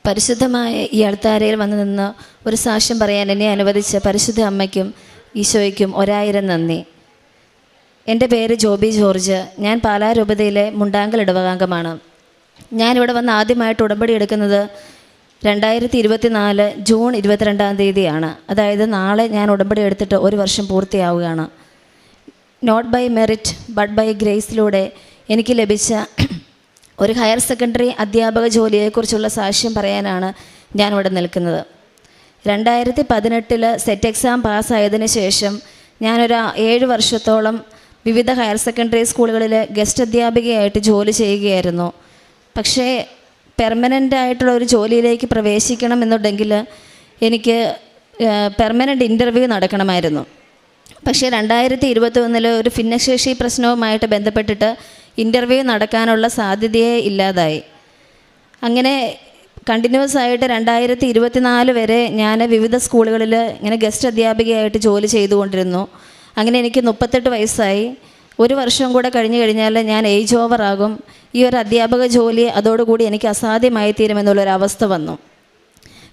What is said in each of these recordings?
പരിശുദ്ധമായ ഈ അൾത്താരയിൽ വന്നു നിന്ന് ഒരു സാക്ഷ്യം പറയാൻ എന്നെ അനുവദിച്ച പരിശുദ്ധ അമ്മയ്ക്കും ഈശോയ്ക്കും 1000 നന്ദി. എൻ്റെ പേര് ജോബി ജോർജ്. ഞാൻ പാലാ രൂപതയിലെ മുണ്ടാങ്കൽ ഇടവകാംഗമാണ്. ഞാനിവിടെ വന്ന് ആദ്യമായിട്ട് ഉടമ്പടി എടുക്കുന്നത് 2024 ജൂൺ 22-ാം തീയതിയാണ്. അതായത് നാളെ ഞാൻ ഉടമ്പടി എടുത്തിട്ട് 1 വർഷം പൂർത്തിയാവുകയാണ്. Not by merit but by ഗ്രേസിലൂടെ എനിക്ക് ലഭിച്ച ഒരു ഹയർ സെക്കൻഡറി അധ്യാപക ജോലിയെക്കുറിച്ചുള്ള സാക്ഷ്യം പറയാനാണ് ഞാനിവിടെ നിൽക്കുന്നത്. 2018 സെറ്റ് എക്സാം പാസ്സായതിനു ശേഷം ഞാനൊരു 7 വർഷത്തോളം വിവിധ ഹയർ സെക്കൻഡറി സ്കൂളുകളിൽ ഗസ്റ്റ് അധ്യാപികയായിട്ട് ജോലി ചെയ്യുകയായിരുന്നു. പക്ഷേ പെർമനൻ്റ് ആയിട്ടുള്ള ഒരു ജോലിയിലേക്ക് പ്രവേശിക്കണം എന്നുണ്ടെങ്കിൽ എനിക്ക് പെർമനൻ്റ് ഇൻ്റർവ്യൂ നടക്കണമായിരുന്നു. പക്ഷേ 2021 ഒരു ഭിന്നശേഷി പ്രശ്നവുമായിട്ട് ബന്ധപ്പെട്ടിട്ട് ഇൻ്റർവ്യൂ നടക്കാനുള്ള സാധ്യതയേ ഇല്ലാതായി. അങ്ങനെ കണ്ടിന്യൂസ് ആയിട്ട് 2024 വരെ ഞാൻ വിവിധ സ്കൂളുകളിൽ ഇങ്ങനെ ഗസ്റ്റ് അധ്യാപികയായിട്ട് ജോലി ചെയ്തുകൊണ്ടിരുന്നു. അങ്ങനെ എനിക്ക് 38 വയസ്സായി. 1 വർഷം കൂടെ കഴിഞ്ഞ് കഴിഞ്ഞാൽ ഞാൻ ഏജ് ഓവർ ആകും. ഈ ഒരു അധ്യാപക ജോലി അതോടുകൂടി എനിക്ക് അസാധ്യമായി തീരുമെന്നുള്ളൊരവസ്ഥ വന്നു.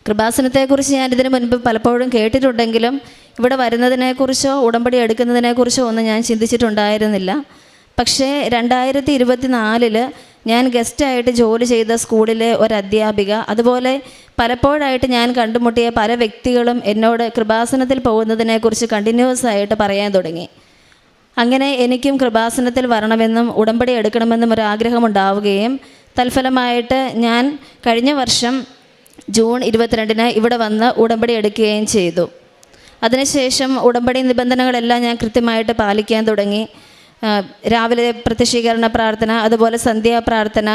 കൃപാസനത്തെക്കുറിച്ച് ഞാനിതിനു മുൻപ് പലപ്പോഴും കേട്ടിട്ടുണ്ടെങ്കിലും ഇവിടെ വരുന്നതിനെക്കുറിച്ചോ ഉടമ്പടി എടുക്കുന്നതിനെക്കുറിച്ചോ ഒന്നും ഞാൻ ചിന്തിച്ചിട്ടുണ്ടായിരുന്നില്ല. പക്ഷേ 2024 ഞാൻ ഗസ്റ്റായിട്ട് ജോലി ചെയ്ത സ്കൂളിലെ ഒരു അധ്യാപിക, അതുപോലെ പലപ്പോഴായിട്ട് ഞാൻ കണ്ടുമുട്ടിയ പല വ്യക്തികളും എന്നോട് കൃപാസനത്തിൽ പോകുന്നതിനെക്കുറിച്ച് കണ്ടിന്യൂസ് ആയിട്ട് പറയാൻ തുടങ്ങി. അങ്ങനെ എനിക്കും കൃപാസനത്തിൽ വരണമെന്നും ഉടമ്പടി എടുക്കണമെന്നും ഒരാഗ്രഹമുണ്ടാവുകയും തൽഫലമായിട്ട് ഞാൻ കഴിഞ്ഞ വർഷം ജൂൺ 22-ന് ഇവിടെ വന്ന് ഉടമ്പടി എടുക്കുകയും ചെയ്തു. അതിനുശേഷം ഉടമ്പടി നിബന്ധനകളെല്ലാം ഞാൻ കൃത്യമായിട്ട് പാലിക്കാൻ തുടങ്ങി. രാവിലെ പ്രത്യക്ഷീകരണ പ്രാർത്ഥന, അതുപോലെ സന്ധ്യാപ്രാർത്ഥന,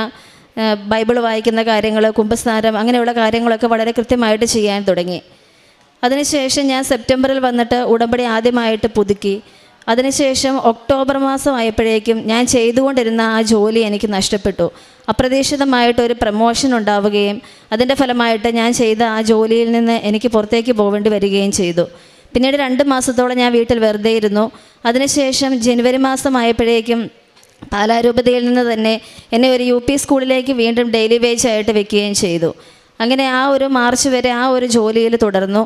ബൈബിൾ വായിക്കുന്ന കാര്യങ്ങൾ, കുമ്പസാരം, അങ്ങനെയുള്ള കാര്യങ്ങളൊക്കെ വളരെ കൃത്യമായിട്ട് ചെയ്യാൻ തുടങ്ങി. അതിനുശേഷം ഞാൻ സെപ്റ്റംബറിൽ വന്നിട്ട് ഉടമ്പടി ആദ്യമായിട്ട് പുതുക്കി. അതിനുശേഷം ഒക്ടോബർ മാസം ആയപ്പോഴേക്കും ഞാൻ ചെയ്തുകൊണ്ടിരുന്ന ആ ജോലി എനിക്ക് നഷ്ടപ്പെട്ടു. അപ്രതീക്ഷിതമായിട്ടൊരു പ്രമോഷൻ ഉണ്ടാവുകയും അതിൻ്റെ ഫലമായിട്ട് ഞാൻ ചെയ്ത ആ ജോലിയിൽ നിന്ന് എനിക്ക് പുറത്തേക്ക് പോകേണ്ടി വരികയും ചെയ്തു. പിന്നീട് 2 മാസത്തോളം ഞാൻ വീട്ടിൽ വെറുതെ ഇരുന്നു. അതിനുശേഷം ജനുവരി മാസം ആയപ്പോഴേക്കും പാലാരൂപതയിൽ നിന്ന് തന്നെ എന്നെ ഒരു UP സ്കൂളിലേക്ക് വീണ്ടും ഡെയിലി വേജ് ആയിട്ട് വെക്കുകയും ചെയ്തു. അങ്ങനെ ആ ഒരു മാർച്ച് വരെ ആ ഒരു ജോലിയിൽ തുടർന്നു.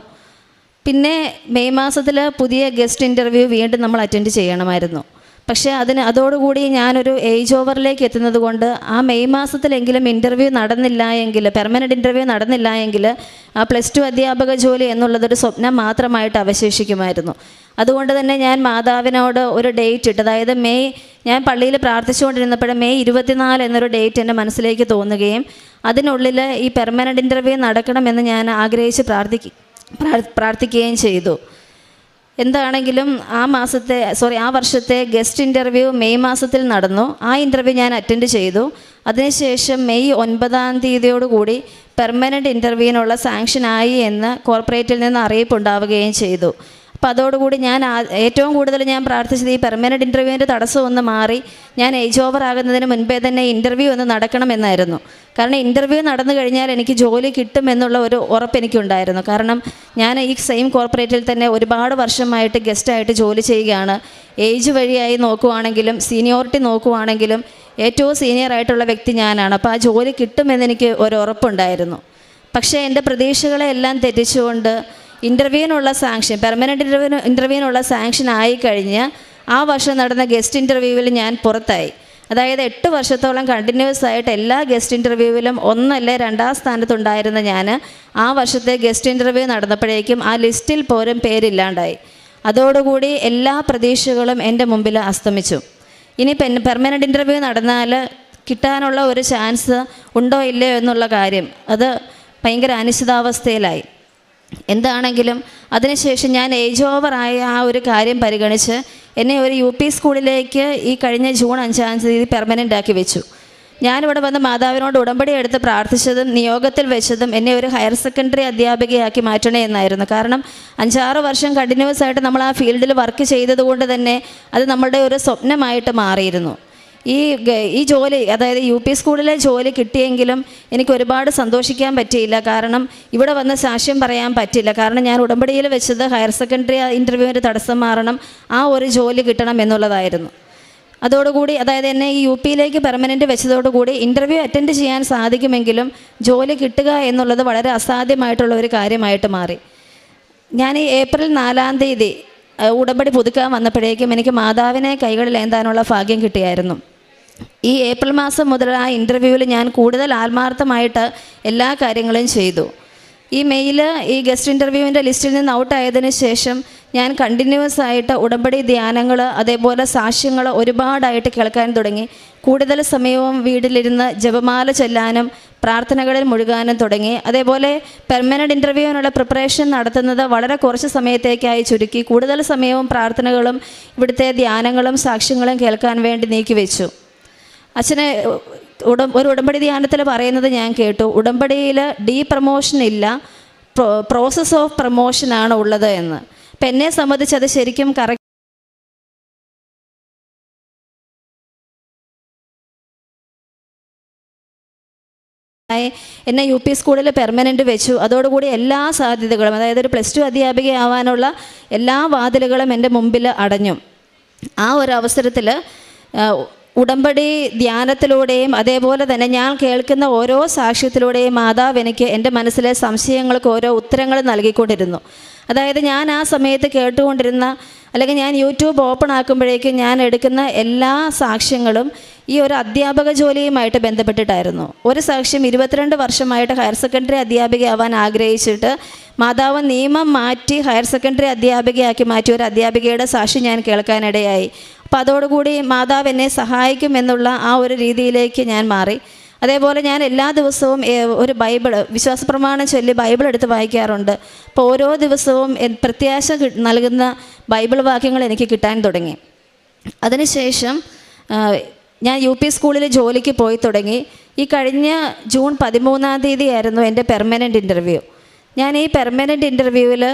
പിന്നെ മെയ് മാസത്തിൽ പുതിയ ഗസ്റ്റ് ഇൻ്റർവ്യൂ വീണ്ടും നമ്മൾ അറ്റൻഡ് ചെയ്യണമായിരുന്നു. പക്ഷേ അതോടുകൂടി ഞാനൊരു ഏജ് ഓവറിലേക്ക് എത്തുന്നത് കൊണ്ട് ആ മെയ് മാസത്തിലെങ്കിലും ഇൻ്റർവ്യൂ നടന്നില്ല എങ്കിൽ, പെർമനൻ്റ് ഇൻ്റർവ്യൂ നടന്നില്ല എങ്കിൽ ആ +2 അധ്യാപക ജോലി എന്നുള്ളതൊരു സ്വപ്നം മാത്രമായിട്ട് അവശേഷിക്കുമായിരുന്നു. അതുകൊണ്ട് തന്നെ ഞാൻ മാതാവിനോട് ഒരു ഡേറ്റ് ഇട്ട്, അതായത് ഞാൻ പള്ളിയിൽ പ്രാർത്ഥിച്ചുകൊണ്ടിരുന്നപ്പോൾ മെയ് 24 എന്നൊരു ഡേറ്റ് എൻ്റെ മനസ്സിലേക്ക് തോന്നുകയും അതിനുള്ളിൽ ഈ പെർമനൻ്റ് ഇൻ്റർവ്യൂ നടക്കണമെന്ന് ഞാൻ ആഗ്രഹിച്ച് പ്രാർത്ഥിക്കുകയും ചെയ്തു. എന്താണെങ്കിലും ആ വർഷത്തെ ഗസ്റ്റ് ഇൻ്റർവ്യൂ മെയ് മാസത്തിൽ നടന്നു. ആ ഇൻ്റർവ്യൂ ഞാൻ അറ്റൻഡ് ചെയ്തു. അതിനുശേഷം മെയ് 9-ാം തീയതിയോടുകൂടി പെർമനൻ്റ് ഇൻ്റർവ്യൂവിനുള്ള സാങ്ഷനായി എന്ന് കോർപ്പറേറ്റിൽ നിന്ന് അറിയിപ്പുണ്ടാവുകയും ചെയ്തു. അപ്പോൾ അതോടുകൂടി ഏറ്റവും കൂടുതൽ ഞാൻ പ്രാർത്ഥിച്ചത് ഈ പെർമനൻ്റ് ഇൻ്റർവ്യൂവിൻ്റെ തടസ്സം ഒന്ന് മാറി ഞാൻ ഏജ് ഓവർ ആകുന്നതിന് മുൻപേ തന്നെ ഇൻ്റർവ്യൂ ഒന്ന് നടക്കണമെന്നായിരുന്നു. കാരണം ഇൻ്റർവ്യൂ നടന്നു കഴിഞ്ഞാൽ എനിക്ക് ജോലി കിട്ടുമെന്നുള്ള ഒരു ഉറപ്പ് എനിക്കുണ്ടായിരുന്നു. കാരണം ഞാൻ ഈ സെയിം കോർപ്പറേറ്റിൽ തന്നെ ഒരുപാട് വർഷമായിട്ട് ഗസ്റ്റായിട്ട് ജോലി ചെയ്യുകയാണ്. ഏജ് വഴിയായി നോക്കുവാണെങ്കിലും സീനിയോറിറ്റി നോക്കുവാണെങ്കിലും ഏറ്റവും സീനിയറായിട്ടുള്ള വ്യക്തി ഞാനാണ്. അപ്പോൾ ആ ജോലി കിട്ടുമെന്നെനിക്ക് ഒരു ഉറപ്പുണ്ടായിരുന്നു. പക്ഷേ എൻ്റെ പ്രതീക്ഷകളെ എല്ലാം തെറ്റിച്ചുകൊണ്ട് ഇൻ്റർവ്യൂവിനുള്ള സാങ്ഷൻ, പെർമനൻ്റ് ഇൻ്റർവ്യൂവിനുള്ള സാങ്ഷൻ ആയിക്കഴിഞ്ഞ് ആ വർഷം നടന്ന ഗസ്റ്റ് ഇൻ്റർവ്യൂവിൽ ഞാൻ പുറത്തായി. അതായത് 8 വർഷത്തോളം കണ്ടിന്യൂസ് ആയിട്ട് എല്ലാ ഗസ്റ്റ് ഇൻ്റർവ്യൂവിലും 1 അല്ല 2-ാം സ്ഥാനത്തുണ്ടായിരുന്ന ഞാൻ ആ വർഷത്തെ ഗസ്റ്റ് ഇൻ്റർവ്യൂ നടന്നപ്പോഴേക്കും ആ ലിസ്റ്റിൽ പോലും പേരില്ലാണ്ടായി. അതോടുകൂടി എല്ലാ പ്രതീക്ഷകളും എൻ്റെ മുമ്പിൽ അസ്തമിച്ചു. ഇനി പെർമനൻ്റ് ഇൻ്റർവ്യൂ നടന്നാൽ കിട്ടാനുള്ള ഒരു ചാൻസ് ഉണ്ടോ ഇല്ലയോ എന്നുള്ള കാര്യം അത് ഭയങ്കര അനിശ്ചിതാവസ്ഥയിലായി. എന്താണെങ്കിലും അതിനുശേഷം ഞാൻ ഏജ് ഓവറായ ആ ഒരു കാര്യം പരിഗണിച്ച് എന്നെ ഒരു UP സ്കൂളിലേക്ക് ഈ കഴിഞ്ഞ ജൂൺ 5-ാം തീയതി പെർമനൻ്റ് ആക്കി വെച്ചു. ഞാനിവിടെ വന്ന് മാതാവിനോട് ഉടമ്പടി എടുത്ത് പ്രാർത്ഥിച്ചതും നിയോഗത്തിൽ വെച്ചതും എന്നെ ഒരു ഹയർ സെക്കൻഡറി അധ്യാപികയാക്കി മാറ്റണേ എന്നായിരുന്നു. കാരണം 5-6 വർഷം കണ്ടിന്യൂസ് ആയിട്ട് നമ്മൾ ആ ഫീൽഡിൽ വർക്ക് ചെയ്തതുകൊണ്ട് തന്നെ അത് നമ്മളുടെ ഒരു സ്വപ്നമായിട്ട് മാറിയിരുന്നു. ഈ ജോലി, അതായത് UP സ്കൂളിലെ ജോലി കിട്ടിയെങ്കിലും എനിക്ക് ഒരുപാട് സന്തോഷിക്കാൻ പറ്റിയില്ല. കാരണം ഇവിടെ വന്ന് സാക്ഷ്യം പറയാൻ പറ്റില്ല. കാരണം ഞാൻ ഉടമ്പടിയിൽ വെച്ചത് ഹയർ സെക്കൻഡറി ഇൻ്റർവ്യൂവിൻ്റെ തടസ്സം മാറണം, ആ ഒരു ജോലി കിട്ടണം എന്നുള്ളതായിരുന്നു. അതോടുകൂടി അതായത് എന്നെ ഈ യു പിയിലേക്ക് പെർമനൻറ്റ് വെച്ചതോടുകൂടി ഇൻ്റർവ്യൂ അറ്റൻഡ് ചെയ്യാൻ സാധിക്കുമെങ്കിലും ജോലി കിട്ടുക എന്നുള്ളത് വളരെ അസാധ്യമായിട്ടുള്ള ഒരു കാര്യമായിട്ട് മാറി. ഞാൻ ഈ ഏപ്രിൽ 4-ാം തീയതി ഉടമ്പടി പുതുക്കാൻ വന്നപ്പോഴേക്കും എനിക്ക് മാതാവിനെ കൈകളിൽ ഏന്താനുള്ള ഭാഗ്യം കിട്ടിയായിരുന്നു. ഈ ഏപ്രിൽ മാസം മുതൽ ആ ഇൻ്റർവ്യൂവിൽ ഞാൻ കൂടുതൽ ആത്മാർത്ഥമായിട്ട് എല്ലാ കാര്യങ്ങളും ചെയ്തു. ഈ മെയിൽ ഈ ഗസ്റ്റ് ഇൻ്റർവ്യൂവിൻ്റെ ലിസ്റ്റിൽ നിന്ന് ഔട്ടായതിനു ശേഷം ഞാൻ കണ്ടിന്യൂസ് ആയിട്ട് ഉടമ്പടി ധ്യാനങ്ങൾ അതേപോലെ സാക്ഷ്യങ്ങൾ ഒരുപാടായിട്ട് കേൾക്കാൻ തുടങ്ങി. കൂടുതൽ സമയവും വീട്ടിലിരുന്ന് ജപമാല ചൊല്ലാനും പ്രാർത്ഥനകളിൽ മുഴുകാനും തുടങ്ങി. അതേപോലെ പെർമനൻറ്റ് ഇൻ്റർവ്യൂവിനുള്ള പ്രിപ്പറേഷൻ നടത്തുന്നത് വളരെ കുറച്ച് സമയത്തേക്കായി ചുരുക്കി. കൂടുതൽ സമയവും പ്രാർത്ഥനകളും ഇവിടുത്തെ ധ്യാനങ്ങളും സാക്ഷ്യങ്ങളും കേൾക്കാൻ വേണ്ടി നീക്കിവെച്ചു. അച്ഛനെ ഒരു ഉടമ്പടി ധ്യാനത്തിൽ പറയുന്നത് ഞാൻ കേട്ടു, ഉടമ്പടിയിൽ പ്രമോഷൻ ഇല്ല, പ്രോസസ് ഓഫ് പ്രമോഷനാണ് ഉള്ളത് എന്ന്. അപ്പം എന്നെ സംബന്ധിച്ച് അത് ശരിക്കും കറക്റ്റ്. എന്നെ യു പി സ്കൂളിൽ പെർമനൻറ്റ് വെച്ചു. അതോടുകൂടി എല്ലാ സാധ്യതകളും, അതായത് ഒരു +2 അധ്യാപികയാവാനുള്ള എല്ലാ വാതിലുകളും എൻ്റെ മുമ്പിൽ അടഞ്ഞു. ആ ഒരു അവസരത്തിൽ ഉടമ്പടി ധ്യാനത്തിലൂടെയും അതേപോലെ തന്നെ ഞാൻ കേൾക്കുന്ന ഓരോ സാക്ഷ്യത്തിലൂടെയും മാതാവ് എനിക്ക് എൻ്റെ മനസ്സിലെ സംശയങ്ങൾക്ക് ഓരോ ഉത്തരങ്ങൾ നൽകിക്കൊണ്ടിരുന്നു. അതായത് ഞാൻ ആ സമയത്ത് കേട്ടുകൊണ്ടിരുന്ന അല്ലെങ്കിൽ ഞാൻ യൂട്യൂബ് ഓപ്പൺ ആക്കുമ്പോഴേക്കും ഞാൻ എടുക്കുന്ന എല്ലാ സാക്ഷ്യങ്ങളും ഈ ഒരു അധ്യാപക ജോലിയുമായിട്ട് ബന്ധപ്പെട്ടിട്ടായിരുന്നു. ഒരു സാക്ഷ്യം 22 വർഷമായിട്ട് ഹയർ സെക്കൻഡറി അധ്യാപികയാവാൻ ആഗ്രഹിച്ചിട്ട് മാതാവ് നിയമം മാറ്റി ഹയർ സെക്കൻഡറി അധ്യാപികയാക്കി മാറ്റിയ ഒരു അധ്യാപികയുടെ സാക്ഷി ഞാൻ കേൾക്കാനിടയായി. അപ്പോൾ അതോടുകൂടി മാതാവ് എന്നെ സഹായിക്കും എന്നുള്ള ആ ഒരു രീതിയിലേക്ക് ഞാൻ മാറി. അതേപോലെ ഞാൻ എല്ലാ ദിവസവും ഒരു വിശ്വാസപ്രമാണം ചൊല്ലി ബൈബിൾ എടുത്ത് വായിക്കാറുണ്ട്. അപ്പോൾ ഓരോ ദിവസവും പ്രത്യാശ നൽകുന്ന ബൈബിൾ വാക്യങ്ങൾ എനിക്ക് കിട്ടാൻ തുടങ്ങി. അതിനുശേഷം ഞാൻ യു പി സ്കൂളിൽ ജോലിക്ക് പോയി തുടങ്ങി. ഈ കഴിഞ്ഞ ജൂൺ 13-ാം തീയതി ആയിരുന്നു എൻ്റെ പെർമനൻറ്റ് ഇൻ്റർവ്യൂ. ഞാൻ ഈ പെർമനൻറ്റ് ഇൻ്റർവ്യൂവിൽ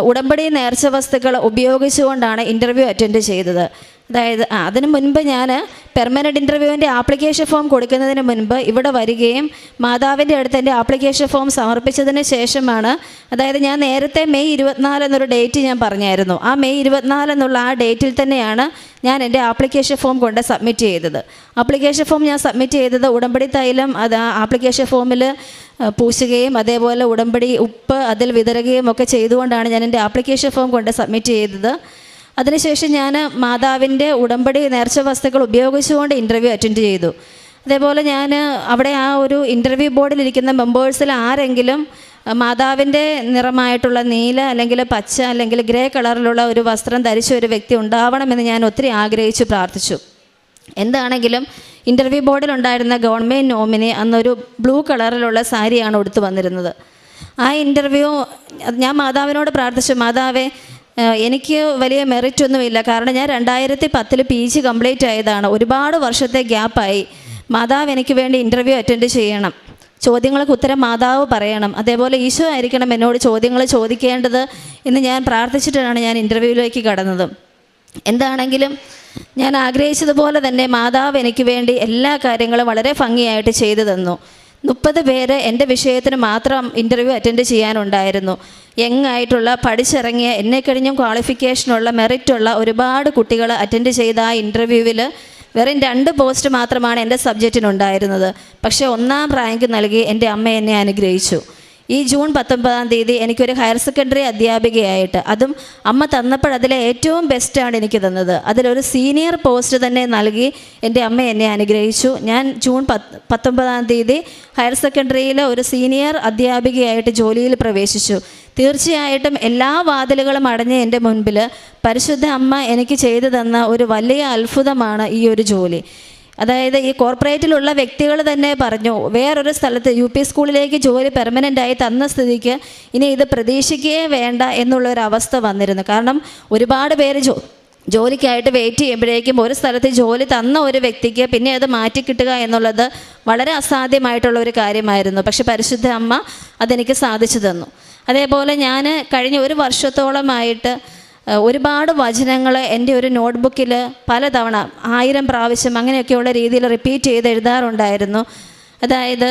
ഉടമ്പടി നേർച്ച വസ്തുക്കൾ ഉപയോഗിച്ചുകൊണ്ടാണ് ഇൻ്റർവ്യൂ അറ്റൻഡ് ചെയ്തത്. അതായത് അതിന് മുൻപ് ഞാൻ പെർമനൻറ്റ് ഇൻ്റർവ്യൂവിൻ്റെ ആപ്ലിക്കേഷൻ ഫോം കൊടുക്കുന്നതിന് മുൻപ് ഇവിടെ വരികയും മാതാവിൻ്റെ അടുത്ത് എൻ്റെ ആപ്ലിക്കേഷൻ ഫോം സമർപ്പിച്ചതിന് ശേഷമാണ്, അതായത് ഞാൻ നേരത്തെ മെയ് 24 എന്നൊരു ഡേറ്റ് ഞാൻ പറഞ്ഞായിരുന്നു. ആ മെയ് 24 എന്നുള്ള ആ ഡേറ്റിൽ തന്നെയാണ് ഞാൻ എൻ്റെ ആപ്ലിക്കേഷൻ ഫോം കൊണ്ട് സബ്മിറ്റ് ചെയ്തത്. ആപ്ലിക്കേഷൻ ഫോം ഞാൻ സബ്മിറ്റ് ചെയ്തത് ഉടമ്പടി തൈലം അത് ആപ്ലിക്കേഷൻ ഫോമിൽ പൂശുകയും അതേപോലെ ഉടമ്പടി ഉപ്പ് അതിൽ വിതറുകയും ഒക്കെ ചെയ്തുകൊണ്ടാണ് ഞാൻ എൻ്റെ ആപ്ലിക്കേഷൻ ഫോം കൊണ്ട് സബ്മിറ്റ് ചെയ്തത്. അതിനുശേഷം ഞാൻ മാതാവിൻ്റെ ഉടമ്പടി നേർച്ച വസ്തുക്കൾ ഉപയോഗിച്ചുകൊണ്ട് ഇൻ്റർവ്യൂ അറ്റൻഡ് ചെയ്തു. അതേപോലെ ഞാൻ അവിടെ ആ ഒരു ഇൻ്റർവ്യൂ ബോർഡിലിരിക്കുന്ന മെമ്പേഴ്സിൽ ആരെങ്കിലും മാതാവിൻ്റെ നിറമായിട്ടുള്ള നീല അല്ലെങ്കിൽ പച്ച അല്ലെങ്കിൽ ഗ്രേ കളറിലുള്ള ഒരു വസ്ത്രം ധരിച്ച ഒരു വ്യക്തി ഉണ്ടാവണമെന്ന് ഞാൻ ഒത്തിരി ആഗ്രഹിച്ചു പ്രാർത്ഥിച്ചു. എന്താണെങ്കിലും ഇൻ്റർവ്യൂ ബോർഡിലുണ്ടായിരുന്ന ഗവൺമെൻറ് നോമിനി അന്നൊരു ബ്ലൂ കളറിലുള്ള സാരിയാണ് ഉടുത്ത് വന്നിരുന്നത്. ആ ഇൻ്റർവ്യൂ ഞാൻ മാതാവിനോട് പ്രാർത്ഥിച്ചു, മാതാവേ എനിക്ക് വലിയ മെറിറ്റ് ഒന്നുമില്ല, കാരണം ഞാൻ 2010 PG കംപ്ലീറ്റ് ആയതാണ്, ഒരുപാട് വർഷത്തെ ഗ്യാപ്പായി. മാതാവ് എനിക്ക് വേണ്ടി ഇൻ്റർവ്യൂ അറ്റൻഡ് ചെയ്യണം, ചോദ്യങ്ങൾക്ക് ഉത്തരം മാതാവ് പറയണം, അതേപോലെ ഈശോ ആയിരിക്കണം എന്നോട് ചോദ്യങ്ങൾ ചോദിക്കേണ്ടത് എന്ന് ഞാൻ പ്രാർത്ഥിച്ചിട്ടാണ് ഞാൻ ഇൻ്റർവ്യൂവിലേക്ക് കടന്നത്. എന്താണെങ്കിലും ഞാൻ ആഗ്രഹിച്ചതുപോലെ തന്നെ മാതാവ് എനിക്ക് വേണ്ടി എല്ലാ കാര്യങ്ങളും വളരെ ഭംഗിയായിട്ട് ചെയ്തു തന്നു. 30 പേര് എൻ്റെ വിഷയത്തിന് മാത്രം ഇൻ്റർവ്യൂ അറ്റൻഡ് ചെയ്യാനുണ്ടായിരുന്നു. യങ്ങായിട്ടുള്ള പഠിച്ചിറങ്ങിയ എന്നെ കഴിഞ്ഞും ക്വാളിഫിക്കേഷനുള്ള മെറിറ്റുള്ള ഒരുപാട് കുട്ടികൾ അറ്റൻഡ് ചെയ്ത ആ ഇൻ്റർവ്യൂവിൽ വെറും 2 പോസ്റ്റ് മാത്രമാണ് എൻ്റെ സബ്ജക്റ്റിനുണ്ടായിരുന്നത്. പക്ഷേ 1ാം റാങ്ക് നൽകി എൻ്റെ അമ്മ എന്നെ അനുഗ്രഹിച്ചു. ഈ ജൂൺ 19-ാം തീയതി എനിക്കൊരു ഹയർ സെക്കൻഡറി അധ്യാപികയായിട്ട്, അതും അമ്മ തന്നപ്പോൾ അതിലെ ഏറ്റവും ബെസ്റ്റാണ് എനിക്ക് തന്നത്, അതിലൊരു സീനിയർ പോസ്റ്റ് തന്നെ നൽകി എൻ്റെ അമ്മ എന്നെ അനുഗ്രഹിച്ചു. ഞാൻ ജൂൺ 19-ാം തീയതി ഹയർ സെക്കൻഡറിയിൽ ഒരു സീനിയർ അധ്യാപികയായിട്ട് ജോലിയിൽ പ്രവേശിച്ചു. തീർച്ചയായിട്ടും എല്ലാ വാതിലുകളും അടഞ്ഞ എൻ്റെ മുൻപിൽ പരിശുദ്ധ അമ്മ എനിക്ക് ചെയ്തു തന്ന ഒരു വലിയ അത്ഭുതമാണ് ഈ ഒരു ജോലി. അതായത് ഈ കോർപ്പറേറ്റിലുള്ള വ്യക്തികൾ തന്നെ പറഞ്ഞു, വേറൊരു സ്ഥലത്ത് യു പി സ്കൂളിലേക്ക് ജോലി പെർമനൻ്റായി തന്ന സ്ഥിതിക്ക് ഇനി ഇത് പ്രതീക്ഷിക്കുകയേ വേണ്ട എന്നുള്ളൊരവസ്ഥ വന്നിരുന്നു. കാരണം ഒരുപാട് പേര് ജോലിക്കായിട്ട് വെയിറ്റ് ചെയ്യുമ്പോഴേക്കും ഒരു സ്ഥലത്ത് ജോലി തന്ന ഒരു വ്യക്തിക്ക് പിന്നെ അത് മാറ്റിക്കിട്ടുക എന്നുള്ളത് വളരെ അസാധ്യമായിട്ടുള്ള ഒരു കാര്യമായിരുന്നു. പക്ഷെ പരിശുദ്ധ അമ്മ അതെനിക്ക് സാധിച്ചു തന്നു. അതേപോലെ ഞാൻ കഴിഞ്ഞ 1 വർഷത്തോളമായിട്ട് ഒരുപാട് വചനങ്ങൾ എൻ്റെ ഒരു നോട്ട്ബുക്കിൽ പലതവണ 1000 പ്രാവശ്യം അങ്ങനെയൊക്കെയുള്ള രീതിയിൽ റിപ്പീറ്റ് ചെയ്ത് എഴുതാറുണ്ടായിരുന്നു. അതായത്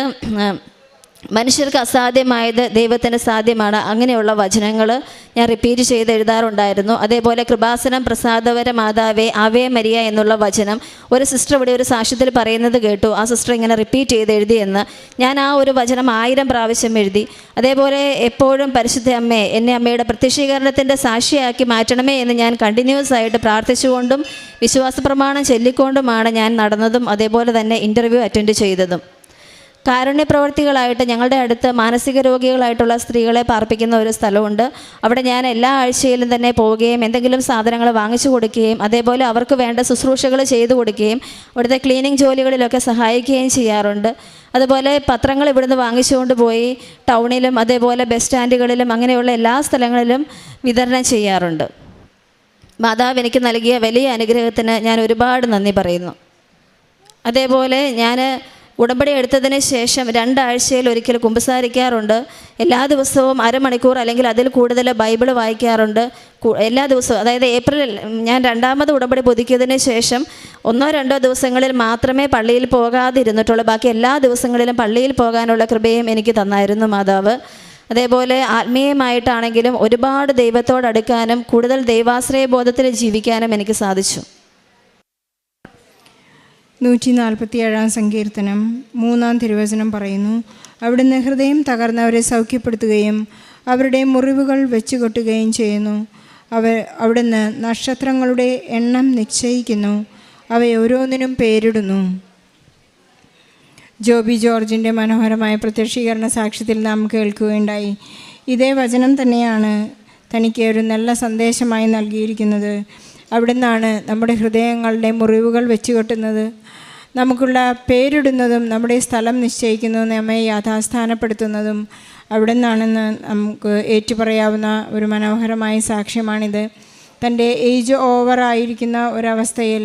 മനുഷ്യർക്ക് അസാധ്യമായത് ദൈവത്തിന് സാധ്യമാണ്. അങ്ങനെയുള്ള വചനങ്ങൾ ഞാൻ റിപ്പീറ്റ് ചെയ്ത് എഴുതാറുണ്ടായിരുന്നു. അതേപോലെ കൃപാസനം പ്രസാദവര മാതാവേ ആവേ മരിയ എന്നുള്ള വചനം ഒരു സിസ്റ്റർ ഇവിടെ ഒരു സാക്ഷ്യത്തിൽ പറയുന്നത് കേട്ടു. ആ സിസ്റ്റർ ഇങ്ങനെ റിപ്പീറ്റ് ചെയ്ത് എഴുതിയെന്ന്. ഞാൻ ആ ഒരു വചനം 1000 പ്രാവശ്യം എഴുതി. അതേപോലെ എപ്പോഴും പരിശുദ്ധ അമ്മേ എന്നെ അമ്മയുടെ പ്രത്യക്ഷീകരണത്തിൻ്റെ സാക്ഷിയാക്കി മാറ്റണമേ എന്ന് ഞാൻ കണ്ടിന്യൂസ് ആയിട്ട് പ്രാർത്ഥിച്ചുകൊണ്ടും വിശ്വാസ പ്രമാണം ചൊല്ലിക്കൊണ്ടുമാണ് ഞാൻ നടന്നതും അതേപോലെ തന്നെ ഇൻ്റർവ്യൂ അറ്റൻഡ് ചെയ്തതും. കാരുണ്യപ്രവർത്തികളായിട്ട് ഞങ്ങളുടെ അടുത്ത് മാനസിക രോഗികളായിട്ടുള്ള സ്ത്രീകളെ പാർപ്പിക്കുന്ന ഒരു സ്ഥലമുണ്ട്. അവിടെ ഞാൻ എല്ലാ ആഴ്ചയിലും തന്നെ പോവുകയും എന്തെങ്കിലും സാധനങ്ങൾ വാങ്ങിച്ചു കൊടുക്കുകയും അതേപോലെ അവർക്ക് വേണ്ട ശുശ്രൂഷകൾ ചെയ്തു കൊടുക്കുകയും അവിടുത്തെ ക്ലീനിങ് ജോലികളിലൊക്കെ സഹായിക്കുകയും ചെയ്യാറുണ്ട്. അതുപോലെ പത്രങ്ങൾ ഇവിടുന്ന് വാങ്ങിച്ചുകൊണ്ട് പോയി ടൗണിലും അതേപോലെ ബസ് സ്റ്റാൻഡുകളിലും അങ്ങനെയുള്ള എല്ലാ സ്ഥലങ്ങളിലും വിതരണം ചെയ്യാറുണ്ട്. മാതാവ് എനിക്ക് നൽകിയ വലിയ അനുഗ്രഹത്തിന് ഞാൻ ഒരുപാട് നന്ദി പറയുന്നു. അതേപോലെ ഞാൻ ഉടമ്പടി എടുത്തതിന് ശേഷം 2 ആഴ്ചയിൽ ഒരിക്കൽ കുമ്പസാരിക്കാറുണ്ട്. എല്ലാ ദിവസവും അരമണിക്കൂർ അല്ലെങ്കിൽ അതിൽ കൂടുതൽ ബൈബിൾ വായിക്കാറുണ്ട്. എല്ലാ ദിവസവും, അതായത് ഏപ്രിലിൽ ഞാൻ 2ാമത് ഉടമ്പടി പുതുക്കിയതിന് ശേഷം 1-2 ദിവസങ്ങളിൽ മാത്രമേ പള്ളിയിൽ പോകാതിരുന്നിട്ടുള്ളൂ. ബാക്കി എല്ലാ ദിവസങ്ങളിലും പള്ളിയിൽ പോകാനുള്ള കൃപയും എനിക്ക് തന്നായിരുന്നു മാതാവ്. അതേപോലെ ആത്മീയമായിട്ടാണെങ്കിലും ഒരുപാട് ദൈവത്തോടടുക്കാനും കൂടുതൽ ദൈവാശ്രയ ബോധത്തിൽ ജീവിക്കാനും എനിക്ക് സാധിച്ചു. 147 സങ്കീർത്തനം 3-ാം തിരുവചനം പറയുന്നു, അവിടുന്ന് ഹൃദയം തകർന്നവരെ സൗഖ്യപ്പെടുത്തുകയും അവരുടെ മുറിവുകൾ വെച്ചുകൊട്ടുകയും ചെയ്യുന്നു. അവിടുന്ന് നക്ഷത്രങ്ങളുടെ എണ്ണം നിശ്ചയിക്കുന്നു, അവയോരോന്നിനും പേരിടുന്നു. ജോബി ജോർജിൻ്റെ മനോഹരമായ പ്രത്യക്ഷീകരണ സാക്ഷ്യത്തിൽ നാം കേൾക്കുകയുണ്ടായി. ഇതേ വചനം തന്നെയാണ് തനിക്ക് ഒരു നല്ല സന്ദേശമായി നൽകിയിരിക്കുന്നത്. അവിടുന്നാണ് നമ്മുടെ ഹൃദയങ്ങളുടെ മുറിവുകൾ വെച്ചുകൊട്ടുന്നത്, നമുക്കുള്ള പേരിടുന്നതും നമ്മുടെ സ്ഥലം നിശ്ചയിക്കുന്നതും നമ്മെ യാഥാസ്ഥാനപ്പെടുത്തുന്നതും അവിടുന്നാണെന്ന് നമുക്ക് ഏറ്റുപറയാവുന്ന ഒരു മനോഹരമായ സാക്ഷ്യമാണിത്. തൻ്റെ ഏജ് ഓവറായിരിക്കുന്ന ഒരവസ്ഥയിൽ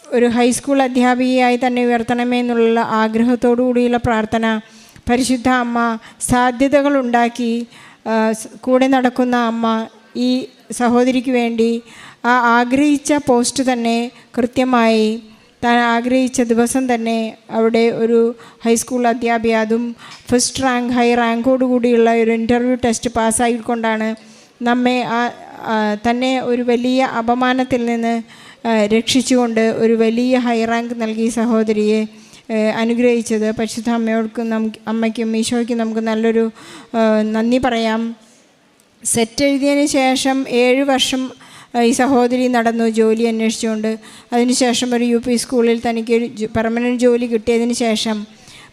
ഒരു ഹൈസ്കൂൾ അധ്യാപികയായി തന്നെ ഉയർത്തണമെന്നുള്ള ആഗ്രഹത്തോടു കൂടിയുള്ള പ്രാർത്ഥന പരിശുദ്ധ അമ്മ സാധ്യതകളുണ്ടാക്കി കൂടെ നടക്കുന്ന അമ്മ ഈ സഹോദരിക്ക് വേണ്ടി ആ ആഗ്രഹിച്ച പോസ്റ്റ് തന്നെ കൃത്യമായി താൻ ആഗ്രഹിച്ച ദിവസം തന്നെ അവിടെ ഒരു ഹൈസ്കൂൾ അധ്യാപിക, അതും ഫസ്റ്റ് റാങ്ക് ഹൈ റാങ്കോട് കൂടിയുള്ള ഒരു ഇൻ്റർവ്യൂ ടെസ്റ്റ് പാസ്സായിക്കൊണ്ടാണ് നമ്മെ തന്നെ ഒരു വലിയ അപമാനത്തിൽ നിന്ന് രക്ഷിച്ചുകൊണ്ട് ഒരു വലിയ ഹൈ റാങ്ക് നൽകി സഹോദരിയെ അനുഗ്രഹിച്ചത്. പരിശുദ്ധ അമ്മയോടുക്കും അമ്മയ്ക്കും ഈശോയ്ക്കും നമുക്ക് നല്ലൊരു നന്ദി പറയാം. സെറ്റ് എഴുതിയതിന് ശേഷം 7 വർഷം ഈ സഹോദരി നടന്നു ജോലി അന്വേഷിച്ചുകൊണ്ട്. അതിനുശേഷം ഒരു UP സ്കൂളിൽ തനിക്ക് പെർമനൻറ്റ് ജോലി കിട്ടിയതിന് ശേഷം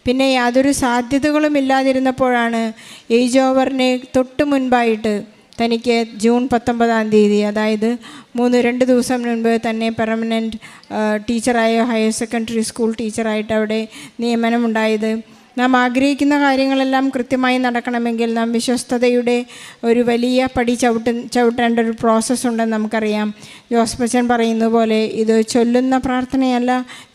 പിന്നെ യാതൊരു സാധ്യതകളും ഇല്ലാതിരുന്നപ്പോഴാണ് ഏജ് ഓവറിന് തൊട്ട് മുൻപായിട്ട് തനിക്ക് ജൂൺ 19-ാം തീയതി, അതായത് 2 ദിവസം മുൻപ് തന്നെ പെർമനൻറ്റ് ടീച്ചറായ ഹയർ സെക്കൻഡറി സ്കൂൾ ടീച്ചറായിട്ട് അവിടെ നിയമനമുണ്ടായത്. നാം ആഗ്രഹിക്കുന്ന കാര്യങ്ങളെല്ലാം കൃത്യമായി നടക്കണമെങ്കിൽ നാം വിശ്വസ്തതയുടെ ഒരു വലിയ പടി ചവിട്ടേണ്ട ഒരു പ്രോസസ്സുണ്ടെന്ന് നമുക്കറിയാം. ജോസഫച്ചൻ പറയുന്ന പോലെ ഇത് ചൊല്ലുന്ന പ്രാർത്ഥനയല്ല,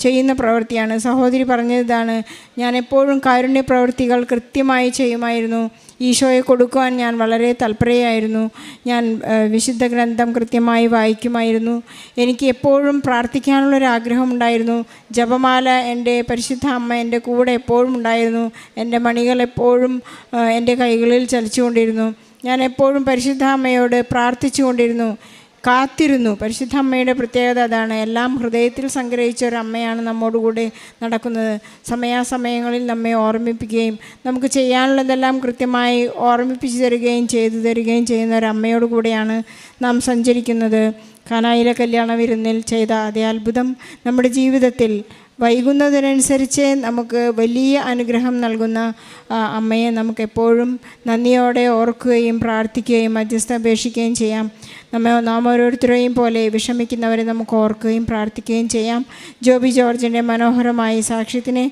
ചെയ്യുന്ന പ്രവൃത്തിയാണ്. സഹോദരി പറഞ്ഞതാണ്, ഞാൻ എപ്പോഴും കാരുണ്യ പ്രവൃത്തികൾ കൃത്യമായി ചെയ്യുമായിരുന്നു. ഈശോയെ കൊടുക്കുവാൻ ഞാൻ വളരെ തൽപരയായിരുന്നു. ഞാൻ വിശുദ്ധ ഗ്രന്ഥം കൃത്യമായി വായിക്കുമായിരുന്നു. എനിക്ക് എപ്പോഴും പ്രാർത്ഥിക്കാനുള്ളൊരാഗ്രഹമുണ്ടായിരുന്നു. ജപമാല എൻ്റെ പരിശുദ്ധ അമ്മ എൻ്റെ കൂടെ എപ്പോഴും ഉണ്ടായിരുന്നു. എൻ്റെ മണികൾ എപ്പോഴും എൻ്റെ കൈകളിൽ ചലിച്ചുകൊണ്ടിരുന്നു. ഞാൻ എപ്പോഴും പരിശുദ്ധ അമ്മയോട് പ്രാർത്ഥിച്ചുകൊണ്ടിരുന്നു, കാത്തിരുന്നു. പരിശുദ്ധ അമ്മയുടെ പ്രത്യേകത അതാണ്. എല്ലാം ഹൃദയത്തിൽ സംഗ്രഹിച്ച ഒരു അമ്മയാണ് നമ്മോടുകൂടെ നടക്കുന്നത്. സമയാസമയങ്ങളിൽ നമ്മെ ഓർമ്മിപ്പിക്കുകയും നമുക്ക് ചെയ്യാനുള്ളതെല്ലാം കൃത്യമായി ഓർമ്മിപ്പിച്ചു തരികയും ചെയ്തു തരികയും ചെയ്യുന്ന ഒരു അമ്മയോട് കൂടെയാണ് നാം സഞ്ചരിക്കുന്നത്. കാനായിലെ കല്യാണ വിരുന്നിൽ ചെയ്ത അതേ അത്ഭുതം നമ്മുടെ ജീവിതത്തിൽ വൈകുന്നതിനനുസരിച്ച് നമുക്ക് വലിയ അനുഗ്രഹം നൽകുന്ന അമ്മയെ നമുക്കെപ്പോഴും നന്ദിയോടെ ഓർക്കുകയും പ്രാർത്ഥിക്കുകയും മധ്യസ്ഥ അപേക്ഷിക്കുകയും ചെയ്യാം. നാം ഓരോരുത്തരെയും പോലെ വിഷമിക്കുന്നവരെ നമുക്ക് ഓർക്കുകയും പ്രാർത്ഥിക്കുകയും ചെയ്യാം. ജോബി ജോർജിൻ്റെ മനോഹരമായ സാക്ഷ്യത്തിന്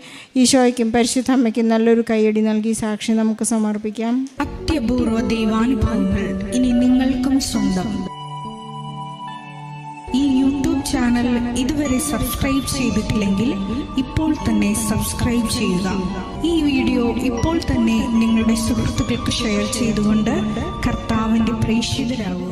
ഈശോയ്ക്കും പരിശുദ്ധ അമ്മയ്ക്കും നല്ലൊരു കൈയടി നൽകി സാക്ഷി നമുക്ക് സമർപ്പിക്കാം. അത്യപൂർവ ദൈവാനുഭവങ്ങൾ ഇനി നിങ്ങൾക്കും സ്വന്തം. ഈ യൂട്യൂബ് ചാനൽ ഇതുവരെ സബ്സ്ക്രൈബ് ചെയ്തിട്ടില്ലെങ്കിൽ ഇപ്പോൾ തന്നെ സബ്സ്ക്രൈബ് ചെയ്യുക. ഈ വീഡിയോ ഇപ്പോൾ തന്നെ നിങ്ങളുടെ സുഹൃത്തുക്കൾക്ക് ഷെയർ ചെയ്തുകൊണ്ട് കർത്താവിൻ്റെ പ്രേക്ഷിതരാകുക.